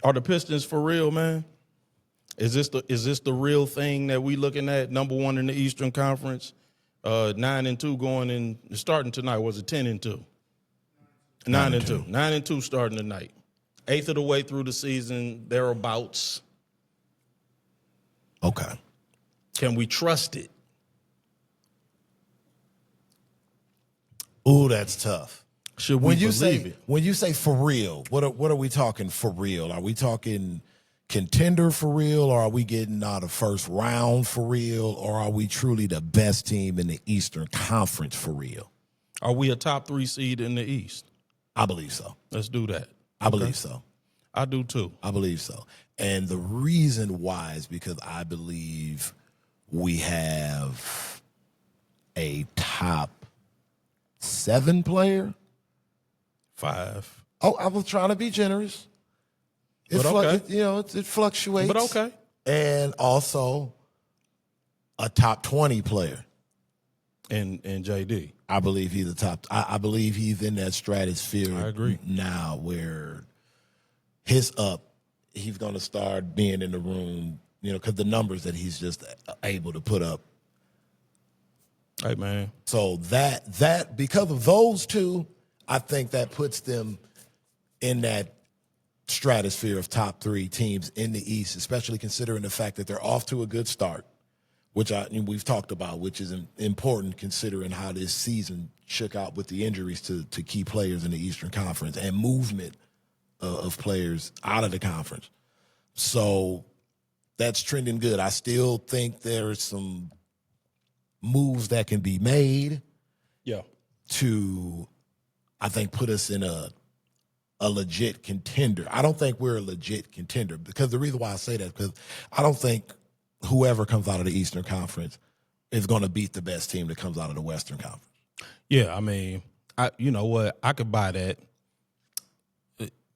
Are the Pistons for real, man? Is this the real thing that we looking at? Number one in the Eastern Conference, 9-2 going in starting tonight. Was it 10-2? 9-2. 9-2 starting tonight. Eighth of the way through the season, thereabouts. Okay. Can we trust it? Ooh, that's tough. Should we believe it? When you say for real, what are we talking for real? Are we talking contender for real, or are we getting out of first round for real, or are we truly the best team in the Eastern Conference for real? Are we a top 3 seed in the East? I believe so. Let's do that. I believe so. I do too. I believe so. And the reason why is because I believe we have a top 7 player. 5. Oh, I was trying to be generous. It fluctuates. But okay. And also a top 20 player. And JD. I believe he's the top. I believe he's in that stratosphere. I agree. Now where he's going to start being in the room, because the numbers that he's just able to put up. Hey, man. So that because of those two, I think that puts them in that stratosphere of top 3 teams in the East, especially considering the fact that they're off to a good start, which we've talked about, which is important considering how this season shook out with the injuries to key players in the Eastern Conference and movement of players out of the conference. So that's trending good. I still think there's some moves that can be made to, I think, put us in a legit contender. I don't think we're a legit contender, because the reason why I say that, because I don't think whoever comes out of the Eastern Conference is going to beat the best team that comes out of the Western Conference. Yeah, I mean, you know what? I could buy that.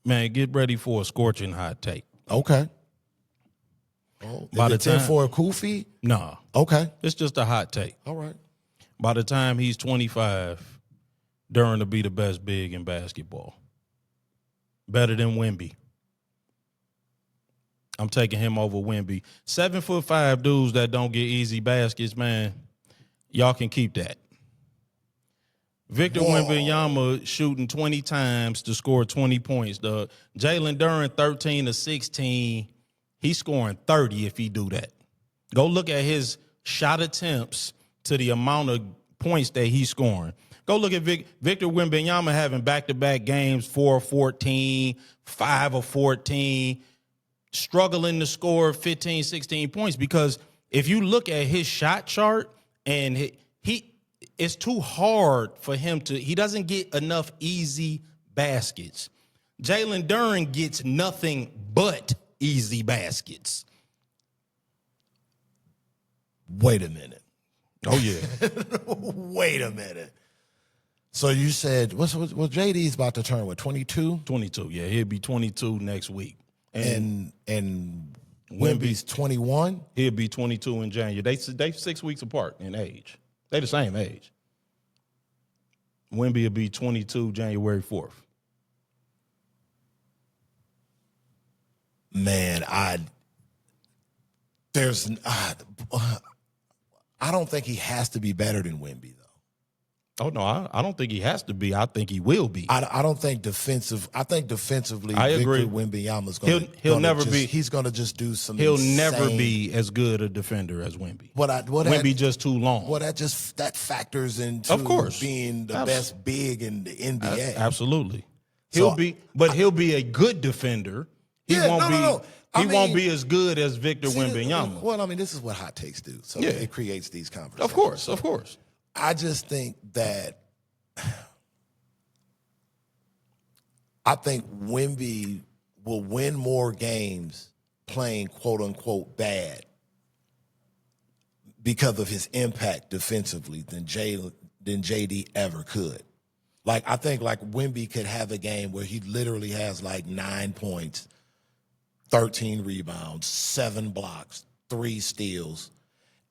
Man, get ready for a scorching hot take. Okay. Oh, by the time for a Kofi? Nah. Okay. It's just a hot take. All right. By the time he's 25, Duren will be the best big in basketball. Better than Wemby. I'm taking him over Wemby. 7'5" dudes that don't get easy baskets, man. Y'all can keep that. Victor Wembanyama shooting 20 times to score 20 points. The Jalen Duren 13 to 16. He's scoring 30 if he do that. Go look at his shot attempts to the amount of points that he's scoring. Go look at Victor Wembanyama having back-to-back games, 4 of 14, 5 of 14, struggling to score 15, 16 points. Because if you look at his shot chart, and it's too hard for him he doesn't get enough easy baskets. Jalen Duren gets nothing but easy baskets. Wait a minute. Oh, yeah. Wait a minute. So you said, JD's about to turn, 22? 22, yeah. He'll be 22 next week. And Wemby's 21? He'll be 22 in January. They 6 weeks apart in age. They the same age. Wemby will be 22 January 4th. Man, I don't think he has to be better than Wemby, though. Oh, no, I don't think he has to be. I think he will be. I don't think defensively, I agree. Victor Wembanyama's going to he'll never be. He's going to just do some He'll insane, never be as good a defender as Wemby. Wemby just too long. Well, that factors into, of course, being the best big in the NBA. Absolutely. He'll be a good defender. He won't be as good as Victor Wembanyama. Well, I mean, this is what hot takes do. So it creates these conversations. Of course. I just think that Wemby will win more games playing quote unquote bad because of his impact defensively than JD ever could. Like, I think Wemby could have a game where he literally has 9 points, 13 rebounds, 7 blocks, 3 steals,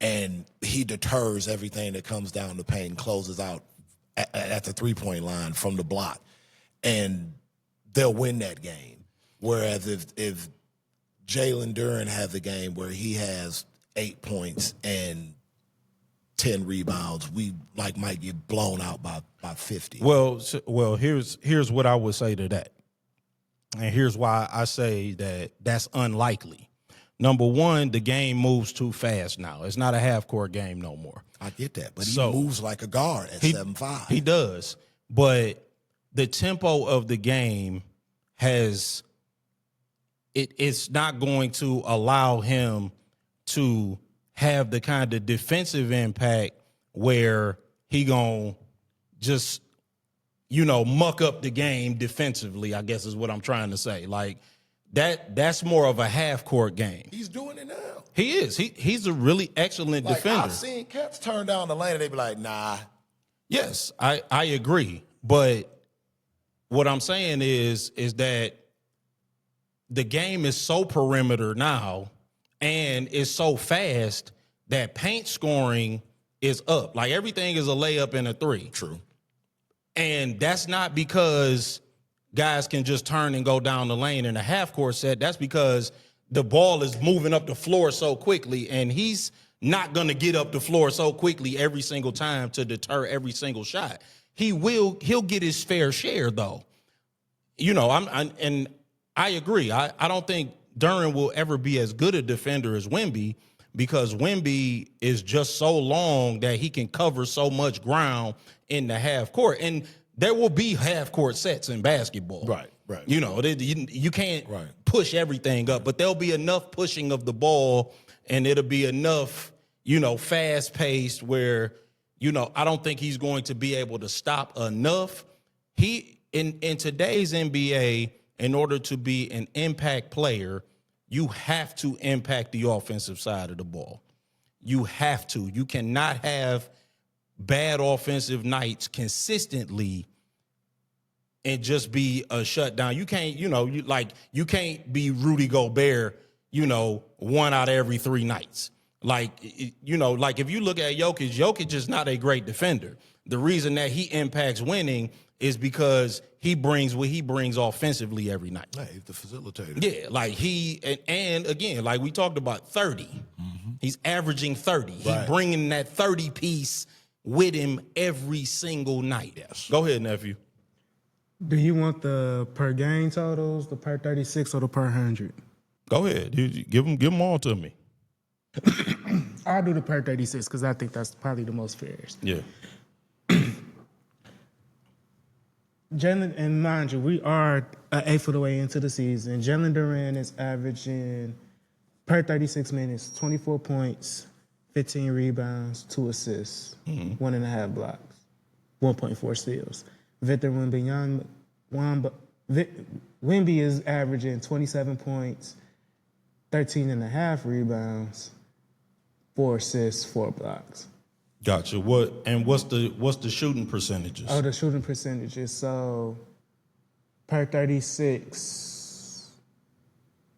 and he deters everything that comes down the paint and closes out at the 3-point line from the block. And they'll win that game. Whereas if Jalen Duren has a game where he has 8 points and 10 rebounds, we might get blown out by 50. Well, here's what I would say to that. And here's why I say that that's unlikely. Number one, the game moves too fast now. It's not a half-court game no more. I get that, but he moves like a guard at 7'5". He does. But the tempo of the game it's not going to allow him to have the kind of defensive impact where he gonna just, muck up the game defensively, I guess is what I'm trying to say. Like that's more of a half-court game. He's doing it now. He is. He's a really excellent defender. I've seen cats turn down the lane and they be like, nah. Yes, I agree. But what I'm saying is that the game is so perimeter now and it's so fast that paint scoring is up. Like everything is a layup and a three. True. And that's not because guys can just turn and go down the lane in a half-court set. That's because the ball is moving up the floor so quickly, and he's not going to get up the floor so quickly every single time to deter every single shot. He'll get his fair share, though. And I agree. I don't think Duren will ever be as good a defender as Wemby because Wemby is just so long that he can cover so much ground in the half court. And there will be half court sets in basketball. Right. You can't push everything up, but there'll be enough pushing of the ball and it'll be enough, fast paced where, I don't think he's going to be able to stop enough. In today's NBA, in order to be an impact player, you have to impact the offensive side of the ball. You have to. You cannot have bad offensive nights consistently and just be a shutdown. You can't, you can't be Rudy Gobert, 1 out of every 3 nights. Like if you look at Jokic is not a great defender. The reason that he impacts winning is because he brings what he brings offensively every night. Hey, he's the facilitator. Yeah, like and again, like we talked about 30. Mm-hmm. He's averaging 30. Right. He's bringing that 30 piece with him every single night. Yes. Go ahead, nephew. Do you want the per game totals, the per 36, or the per 100? Go ahead. Give them all to me. I'll do the per 36 because I think that's probably the most fairest. Yeah. Jalen, and mind you, we are an eighth of the way into the season. Jalen Duren is averaging per 36 minutes, 24 points, 15 rebounds, 2 assists, 1.5 blocks, 1.4 steals. Victor Wembanyama, Wemby is averaging 27 points, 13.5 rebounds, 4 assists, 4 blocks. Gotcha. What's the shooting percentages? Oh, the shooting percentages. So per 36,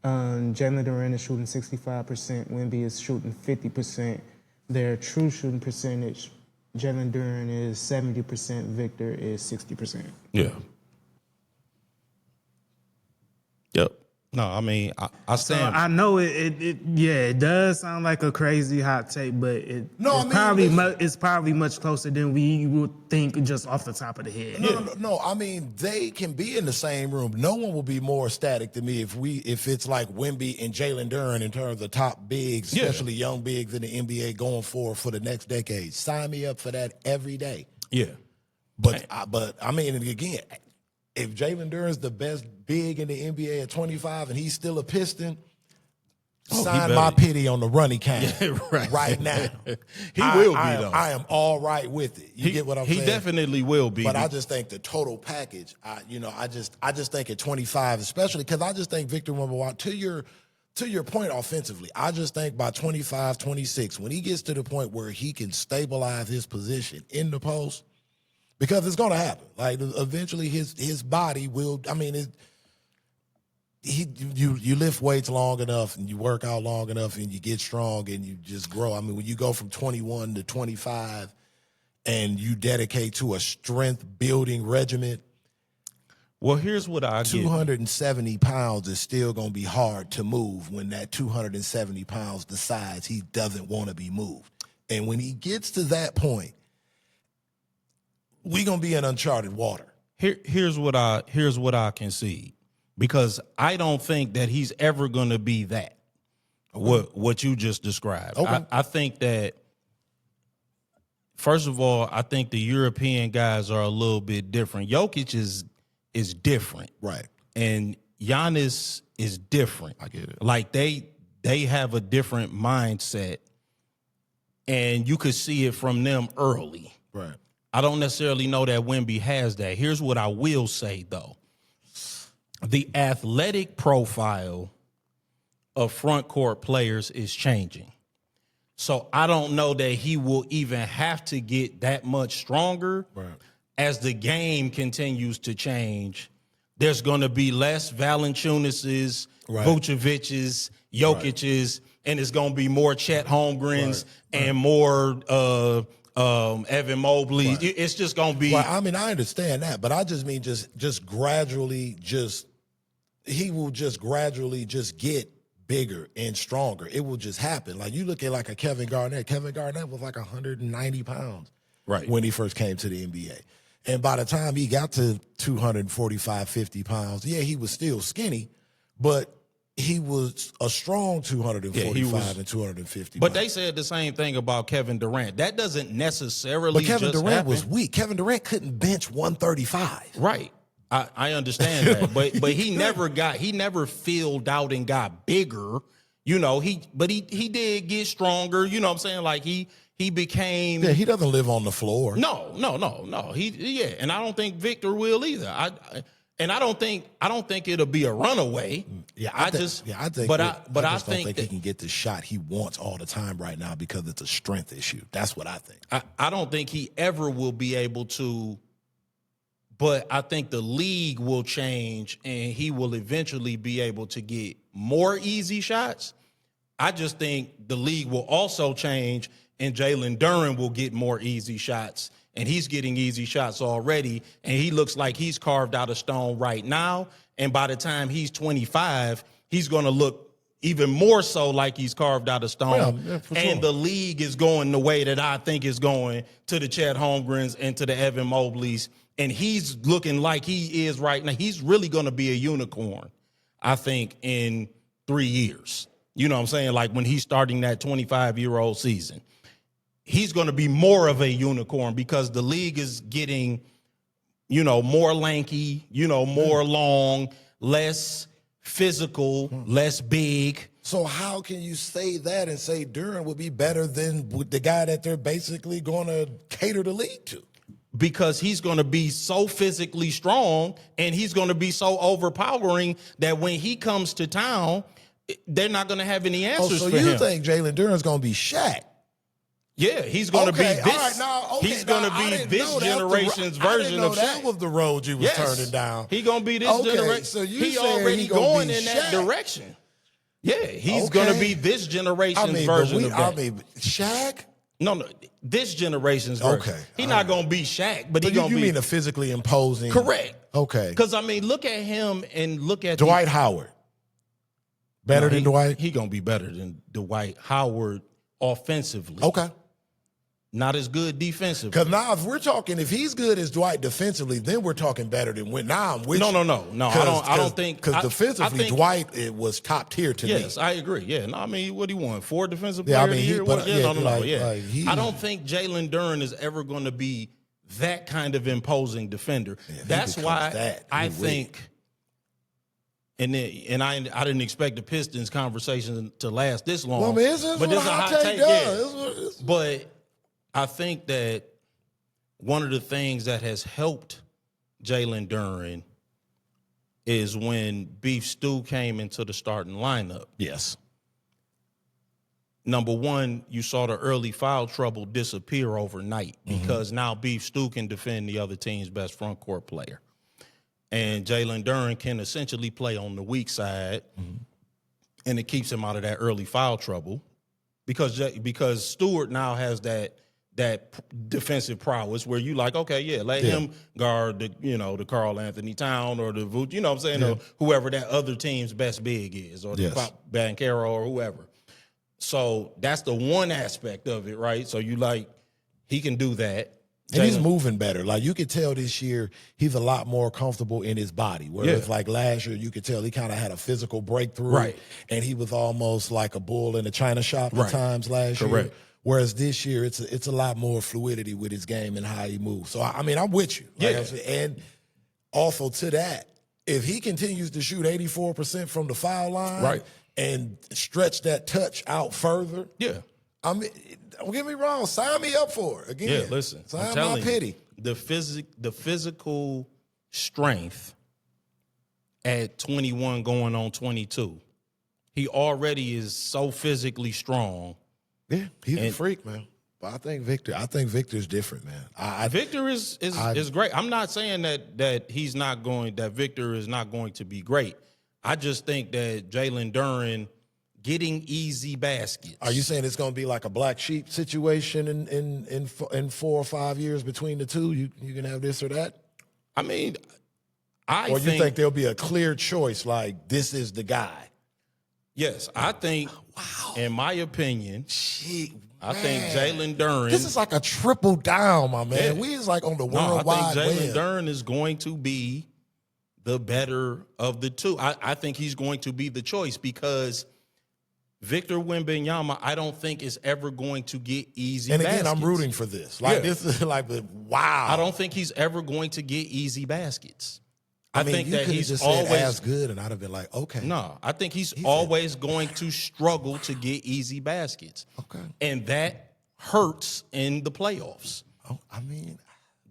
Jalen Duren is shooting 65%. Wemby is shooting 50%. Their true shooting percentage, Jalen Duren is 70%. Victor is 60%. Yeah. Yep. No, I mean, I stand. So I know it does sound like a crazy hot take, but it's probably much closer than we would think just off the top of the head. No. I mean, they can be in the same room. No one will be more ecstatic than me if it's like Wemby and Jalen Duren in terms of top bigs, especially young bigs in the NBA going for the next decade. Sign me up for that every day. Yeah. But I mean, again, if Jalen Duren's the best big in the NBA at 25 and he's still a Piston, sign my pity on the runny count right now. He will be, though. I am all right with it. You get what I'm saying? He definitely will be. But I just think the total package, I just think at 25, especially because I just think Victor Wembanyama, to your point offensively, I just think by 25, 26, when he gets to the point where he can stabilize his position in the post, because it's going to happen. Like eventually, his body will. I mean, you lift weights long enough and you work out long enough and you get strong and you just grow. I mean, when you go from 21 to 25 and you dedicate to a strength building regimen, Well, here's what I get. 270 pounds is still going to be hard to move when that 270 pounds decides he doesn't want to be moved. And when he gets to that point, we're going to be in uncharted water. Here's what I concede, because I don't think that he's ever going to be that. Okay. What you just described. Okay. I think that, first of all, I think the European guys are a little bit different. Jokic is different. Right. And Giannis is different. I get it. Like they have a different mindset, and you could see it from them early. Right. I don't necessarily know that Wemby has that. Here's what I will say, though. The athletic profile of front court players is changing. So I don't know that he will even have to get that much stronger. Right. As the game continues to change, there's going to be less Valanciunas, right. Vucevic's, Jokic's, right. And it's going to be more Chet Holmgren's right. And more Evan Mobley. Right. It's just going to be. Well, I mean, I understand that, but I just mean just gradually, he will just gradually just get bigger and stronger. It will just happen. Like you look at like a Kevin Garnett. Kevin Garnett was like 190 pounds right. when he first came to the NBA. And by the time he got to 245, 50 pounds, yeah, he was still skinny, but he was a strong 245 and 250 But pounds. they said the same thing about Kevin Durant. That doesn't necessarily But Kevin just Durant happen. was weak. Kevin Durant couldn't bench 135. Right. I understand that. But he never filled out and got bigger. You know, he did get stronger. You know what I'm saying? Like he became. Yeah, he doesn't live on the floor. No. And I don't think Victor will either. I don't think it'll be a runaway. Yeah, I think I think he can get the shot he wants all the time right now because it's a strength issue. That's what I think. I don't think he ever will be able to, but I think the league will change and he will eventually be able to get more easy shots. I just think the league will also change and Jalen Duren will get more easy shots. And he's getting easy shots already, and he looks like he's carved out of stone right now. And by the time he's 25, he's going to look even more so like he's carved out of stone. Yeah, for and sure. The league is going the way that I think is going to the Chet Holmgrens and to the Evan Mobleys. And he's looking like he is right now. He's really going to be a unicorn, I think, in 3 years. You know what I'm saying? Like when he's starting that 25-year-old season. He's going to be more of a unicorn because the league is getting, more lanky, more long, less physical, less big. So how can you say that and say Duren would be better than the guy that they're basically going to cater the league to? Because he's going to be so physically strong and he's going to be so overpowering that when he comes to town, they're not going to have any answers for him. So you think Jalen Duren's going to be Shaq? Yeah, he's going to be this. All right, now, he's going to be this generation's version of Shaq. That was the road you was turning down. He's going to be this generation. So he already going in that direction. Yeah, he's going to be this generation's version of that. Shaq? No, this generation's version. Okay. He's not going to be Shaq, but he's going to be. You mean a physically imposing? Correct. Okay. Because, look at him and look at Dwight Howard. Better than Dwight? He's going to be better than Dwight Howard offensively. Okay. Not as good defensively. Because now, if he's good as Dwight defensively, then we're talking better than when. Now I'm with you. No. I don't think because defensively, Dwight was top tier to me. Yes, I agree. Yeah, no, what do you want? 4 defensive player of the year? I don't think Jalen Duren is ever going to be that kind of imposing defender. Yeah, that's why I think. And I didn't expect the Pistons conversation to last this long. Well, this is a hot take. But I think that one of the things that has helped Jalen Duren is when Beef Stew came into the starting lineup. Yes. Number one, you saw the early foul trouble disappear overnight because now Beef Stew can defend the other team's best front court player. And Jalen Duren can essentially play on the weak side, and it keeps him out of that early foul trouble because Stewart now has that defensive prowess where you like, okay, yeah, let him guard the Karl Anthony Town or the Vooch, you know what I'm saying, or whoever that other team's best big is, or the Banchero or whoever. So that's the one aspect of it, right? So you like, he can do that. And he's moving better. Like, you could tell this year he's a lot more comfortable in his body. Whereas like last year, you could tell he kind of had a physical breakthrough. Right. And he was almost like a bull in a china shop at times last year. Whereas this year, it's a lot more fluidity with his game and how he moves. So, I mean, I'm with you. Like and also to that, if he continues to shoot 84% from the foul line and stretch that touch out further, I mean, don't get me wrong, sign me up for it. Again, listen, sign my pity. The physical strength at 21 going on 22, he already is so physically strong. Yeah, he's a freak, man. But I think Victor's different, man. Victor is great. I'm not saying that Victor is not going to be great. I just think that Jalen Duren getting easy baskets. Are you saying it's going to be like a black sheep situation in 4 or 5 years between the two? You can have this or that? I mean, you think there'll be a clear choice, like this is the guy? Yes, I think, in my opinion, I think Jalen Duren. This is like a triple down, my man. We is like on the worldwide. I think Jalen Duren is going to be the better of the two. I think he's going to be the choice because Victor Wembanyama, I don't think is ever going to get easy baskets. And again, I'm rooting for this. Like this is like, wow. I don't think he's ever going to get easy baskets. I mean, think you that could have he's just always said as good, and I'd have been like, okay. No, I think he's always going to struggle to get easy baskets. Okay. And that hurts in the playoffs. Oh, I mean,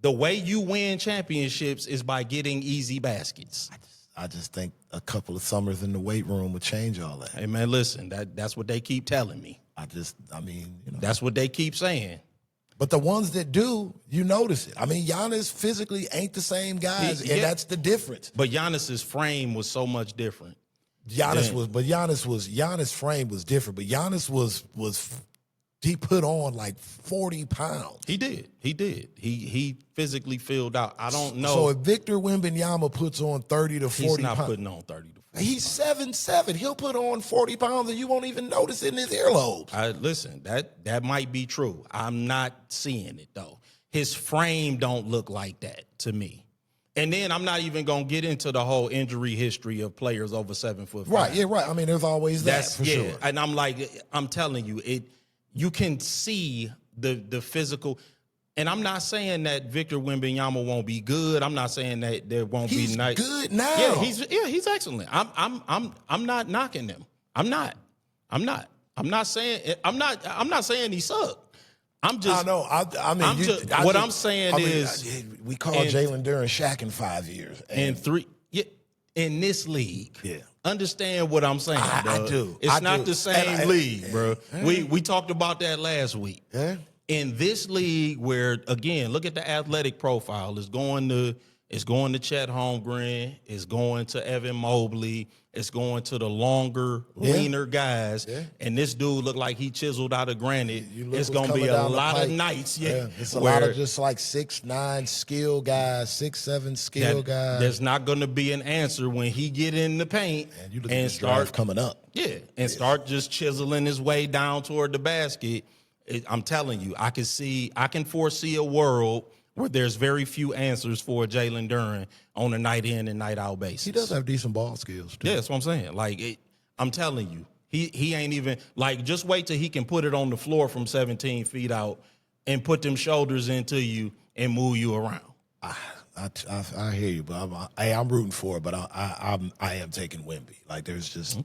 the way you win championships is by getting easy baskets. I just think a couple of summers in the weight room would change all that. Hey, man, listen, that's what they keep telling me. That's what they keep saying. But the ones that do, you notice it. I mean, Giannis physically ain't the same guys, and that's the difference. But Giannis's frame was so much different. Giannis' frame was different, but Giannis he put on like 40 pounds. He did. He physically filled out. I don't know. So if Victor Wembanyama puts on 30 to 40 pounds. He's not putting on 30 to 40. He's 7'7". He'll put on 40 pounds and you won't even notice it in his earlobes. Listen, that might be true. I'm not seeing it, though. His frame don't look like that to me. And then I'm not even going to get into the whole injury history of players over 7'5". Right, yeah, right. I mean, there's always that for sure. And I'm telling you, you can see the physical. And I'm not saying that Victor Wembanyama won't be good. I'm not saying that there won't be nice. He's good now. Yeah, he's excellent. I'm not knocking him. I'm not saying he sucked. I'm just. I know. I mean, I'm saying is we call Jalen Duren Shaq in 5 years and 3. Yeah, in this league. Yeah. Understand what I'm saying. I do. It's not the same league, bro. We talked about that last week. Yeah. In this league, where again, look at the athletic profile. It's going to Chet Holmgren. It's going to Evan Mobley. It's going to the longer, leaner guys. Yeah. And this dude looked like he chiseled out of granite. It's going to be a lot of nights. Yeah. It's a lot of just like 6'9" skill guys, 6'7" skill guys. There's not going to be an answer when he get in the paint and you look at start coming up. Yeah, and start just chiseling his way down toward the basket. I'm telling you, I can foresee a world where there's very few answers for Jalen Duren on a night in and night out basis. He does have decent ball skills, too. Yeah, that's what I'm saying. Like, I'm telling you, he ain't even, like, just wait till he can put it on the floor from 17 feet out and put them shoulders into you and move you around. I hear you, but I'm rooting for it, but I am taking Wemby. Like, there's just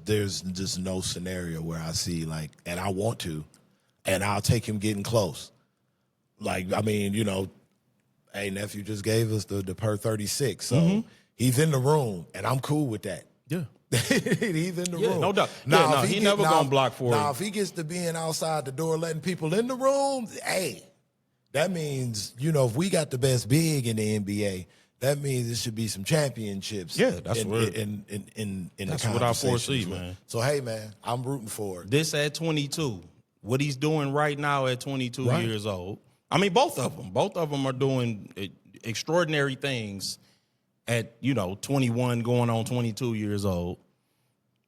there's just no scenario where I see, like, and I want to, and I'll take him getting close. Like, I mean, hey, nephew just gave us the per 36, so he's in the room, and I'm cool with that. Yeah. He's in the room. No doubt. Now, he never going to block for you. Now, if he gets to being outside the door, letting people in the room, hey, that means, if we got the best big in the NBA, that means there should be some championships. Yeah, that's in the what I foresee, man. So, hey, man, I'm rooting for it. This at 22. what he's doing right now at 22 Right. years old. I mean, both of them are doing extraordinary things at 21 going on 22 years old.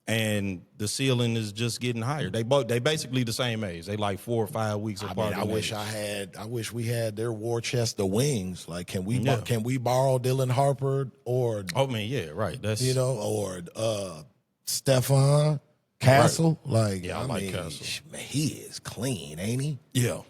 And the ceiling is just getting higher. They basically the same age. They like 4 or 5 weeks apart. I wish we had their war chest, the wings. Like, can we borrow Dylan Harper or Oh man, yeah, right. That's or Stephon Castle? Right. Like, Yeah, I like Castle. Man, he is clean, ain't he? Yeah.